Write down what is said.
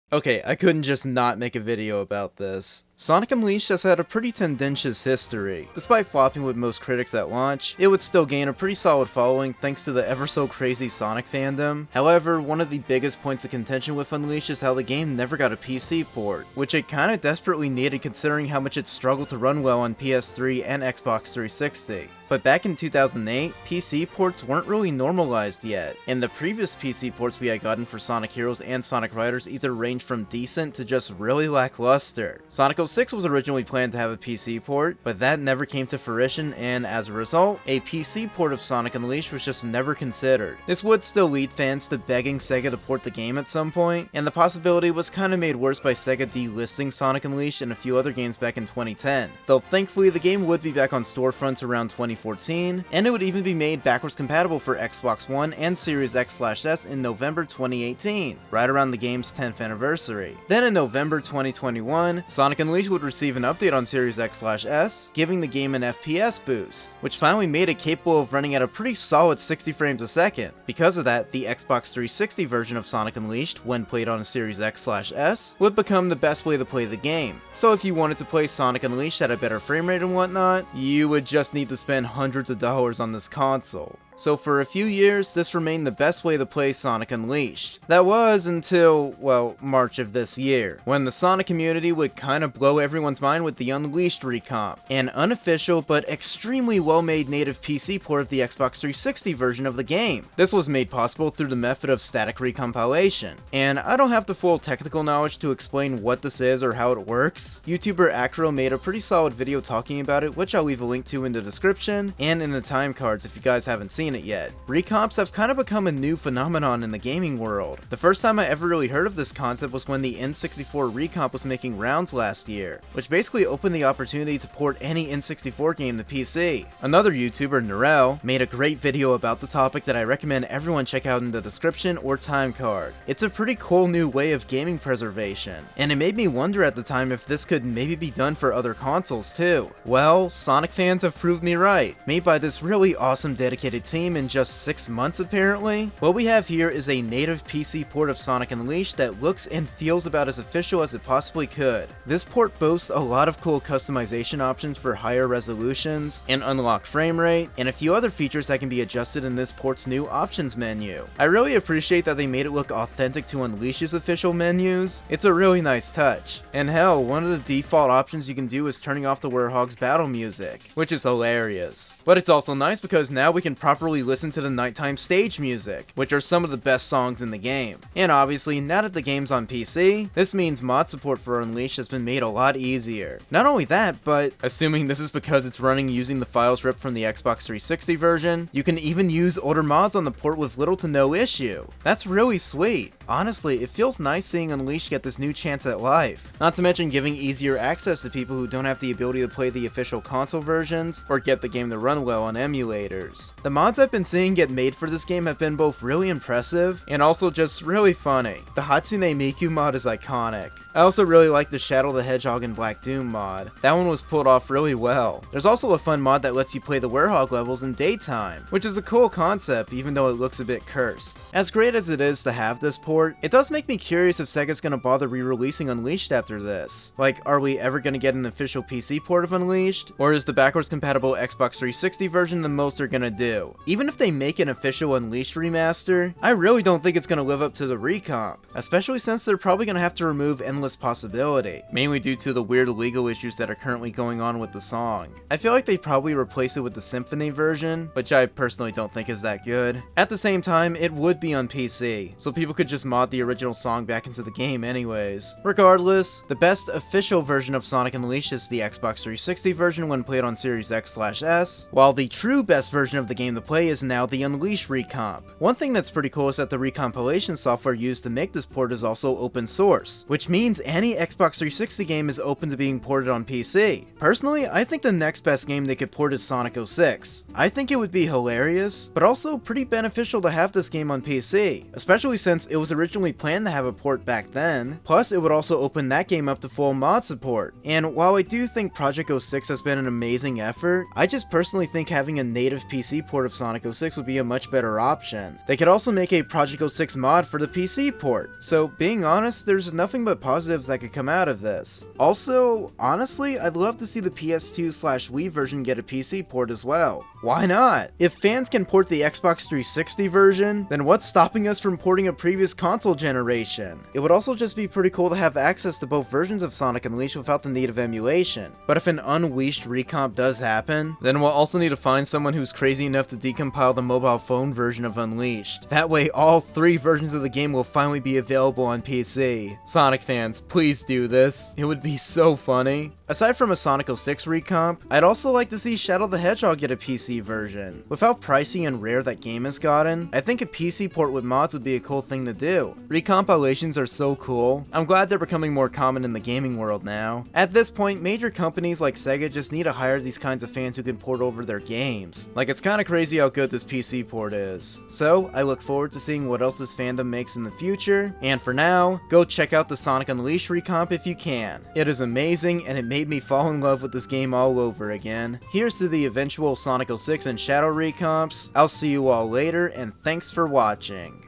Okay, I couldn't just not make a video about this. Sonic Unleashed has had a pretty tendentious history. Despite flopping with most critics at launch, it would still gain a pretty solid following thanks to the ever so crazy Sonic fandom. However, one of the biggest points of contention with Unleashed is how the game never got a PC port, which it kinda desperately needed considering how much it struggled to run well on PS3 and Xbox 360. But back in 2008, PC ports weren't really normalized yet, and the previous PC ports we had gotten for Sonic Heroes and Sonic Riders either ranged from decent to just really lackluster. Sonic 06 was originally planned to have a PC port, but that never came to fruition, and as a result, a PC port of Sonic Unleashed was just never considered. This would still lead fans to begging Sega to port the game at some point, and the possibility was kinda made worse by Sega delisting Sonic Unleashed and a few other games back in 2010. Though thankfully the game would be back on storefronts around 2014, and it would even be made backwards compatible for Xbox One and Series X/S in November 2018, right around the game's 10th anniversary. Then in November 2021, Sonic Unleashed would receive an update on Series X/S, giving the game an FPS boost, which finally made it capable of running at a pretty solid 60 frames a second. Because of that, the Xbox 360 version of Sonic Unleashed, when played on a Series X/S, would become the best way to play the game. So if you wanted to play Sonic Unleashed at a better frame rate and whatnot, you would just need to spend hundreds of dollars on this console. So for a few years, this remained the best way to play Sonic Unleashed. That was until, well, March of this year, when the Sonic community would kinda blow everyone's mind with the Unleashed Recomp, an unofficial but extremely well-made native PC port of the Xbox 360 version of the game. This was made possible through the method of static recompilation, and I don't have the full technical knowledge to explain what this is or how it works. YouTuber Acro made a pretty solid video talking about it, which I'll leave a link to in the description and in the time cards if you guys haven't seen it yet. Recomps have kind of become a new phenomenon in the gaming world. The first time I ever really heard of this concept was when the N64 Recomp was making rounds last year, which basically opened the opportunity to port any N64 game to PC. Another YouTuber, Narelle, made a great video about the topic that I recommend everyone check out in the description or time card. It's a pretty cool new way of gaming preservation, and it made me wonder at the time if this could maybe be done for other consoles too. Well, Sonic fans have proved me right, made by this really awesome dedicated team in just 6 months apparently. What we have here is a native PC port of Sonic Unleashed that looks and feels about as official as it possibly could. This port boasts a lot of cool customization options for higher resolutions, an unlocked frame rate, and a few other features that can be adjusted in this port's new options menu. I really appreciate that they made it look authentic to Unleashed's official menus. It's a really nice touch. And hell, one of the default options you can do is turning off the Werehog's battle music, which is hilarious. But it's also nice because now we can properly listen to the nighttime stage music, which are some of the best songs in the game. And obviously, now that the game's on PC, this means mod support for Unleashed has been made a lot easier. Not only that, but assuming this is because it's running using the files ripped from the Xbox 360 version, you can even use older mods on the port with little to no issue. That's really sweet. Honestly, it feels nice seeing Unleashed get this new chance at life. Not to mention giving easier access to people who don't have the ability to play the official console versions, or get the game to run well on emulators. The mods I've been seeing get made for this game have been both really impressive, and also just really funny. The Hatsune Miku mod is iconic. I also really like the Shadow the Hedgehog and Black Doom mod. That one was pulled off really well. There's also a fun mod that lets you play the Werehog levels in daytime, which is a cool concept even though it looks a bit cursed. As great as it is to have this port, it does make me curious if Sega's gonna bother re-releasing Unleashed after this. Like, are we ever gonna get an official PC port of Unleashed? Or is the backwards compatible Xbox 360 version the most they're gonna do? Even if they make an official Unleashed remaster, I really don't think it's gonna live up to the Recomp, especially since they're probably gonna have to remove Endless Possibility, mainly due to the weird legal issues that are currently going on with the song. I feel like they probably replace it with the Symphony version, which I personally don't think is that good. At the same time, it would be on PC, so people could just mod the original song back into the game anyways. Regardless, the best official version of Sonic Unleashed is the Xbox 360 version when played on Series X/S, while the true best version of the game to play is now the Unleashed Recomp. One thing that's pretty cool is that the Recompilation software used to make this port is also open source, which means any Xbox 360 game is open to being ported on PC. Personally, I think the next best game they could port is Sonic 06. I think it would be hilarious, but also pretty beneficial to have this game on PC, especially since it was originally planned to have a port back then. Plus, it would also open that game up to full mod support. And while I do think Project 06 has been an amazing effort, I just personally think having a native PC port of Sonic 06 would be a much better option. They could also make a Project 06 mod for the PC port, so being honest, there's nothing but positives that could come out of this. Also, honestly, I'd love to see the PS2/Wii version get a PC port as well. Why not? If fans can port the Xbox 360 version, then what's stopping us from porting a previous console generation? It would also just be pretty cool to have access to both versions of Sonic Unleashed without the need of emulation. But if an Unleashed recomp does happen, then we'll also need to find someone who's crazy enough to decompile the mobile phone version of Unleashed. That way all 3 versions of the game will finally be available on PC. Sonic fans, please do this. It would be so funny. Aside from a Sonic 06 recomp, I'd also like to see Shadow the Hedgehog get a PC version. With how pricey and rare that game has gotten, I think a PC port with mods would be a cool thing to do. Recompilations are so cool. I'm glad they're becoming more common in the gaming world now. At this point, major companies like Sega just need to hire these kinds of fans who can port over their games. Like, it's kinda crazy how good this PC port is. So, I look forward to seeing what else this fandom makes in the future, and for now, go check out the Sonic Unleashed recomp if you can. It is amazing, and it made me fall in love with this game all over again. Here's to the eventual Sonic 06 and Shadow recomps. I'll see you all later, and thanks for watching.